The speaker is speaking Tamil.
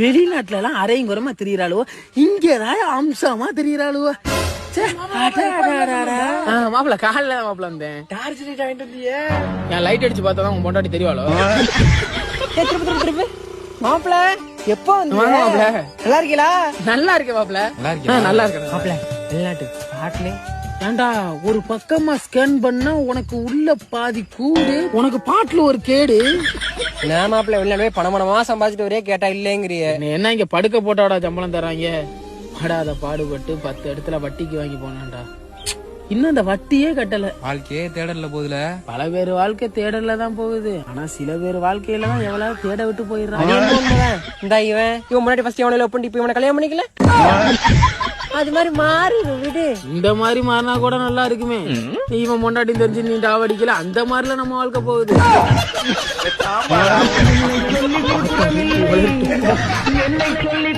வெளிநாட்டுல எல்லாம் அரையும் குறமா திரியறாளுவோ, இங்கதான் அம்சமா திரியறாளுவோ. மாப்பிள்ள காலைல மாப்பிள்ள வந்தேன். டார்ச் லைட் வாங்கிட்டு வந்தியே. என் லைட் அடிச்சு பார்த்தாதான் உங்க பொண்டாட்டி தெரிவாளோ. மாப்பிள்ள எப்போ வாங்க மாப்பிள்ள. நல்லா இருக்கீங்களா? நல்லா இருக்கேன் மாப்பிள்ள. நல்லா இருக்கேன் மாப்பிள்ள வெளிநாட்டு பாட்டுல ஏண்டா ஒரு பக்கமா ஸ்கேன் பண்ணா உனக்கு உள்ள பாதி கூடு, உனக்கு பாட்டுல ஒரு கேடு. நான் மாப்பிள்ள வெளிநாடு பணமா சம்பாதிச்சுட்டு ஒரே கேட்டா இல்லங்கிறிய. என்ன இங்க படுக்க போட்டாடா சம்பளம் தராங்க. படாத பாடுபட்டு 10 இடத்துல வட்டிக்கு வாங்கி போனான்டா. இன்னும் அந்த வட்டியே கட்டல. வாழ்க்கையே தேடல போதுல. பல பேர் வாழ்க்கை தேடல தான் போகுது. ஆனா சில பேர் வாழ்க்கையில தான் எவ்வளவு தேட விட்டு போயிடுறான். இந்த இவன் முன்னாடி ஃபர்ஸ்ட் இவனை லவ் பண்ணி இப்ப இவனை கல்யாணம் பண்ணிக்கல. அது மாதிரி மாறி விடு. இந்த மாதிரி மாறினா கூட நல்லா இருக்குமே. இவன் முன்னாடி தெரிஞ்சு நீ டாவடிக்கல, அந்த மாதிரில நம்ம வாழ்க்கை போகுது. என்னை சொல்லி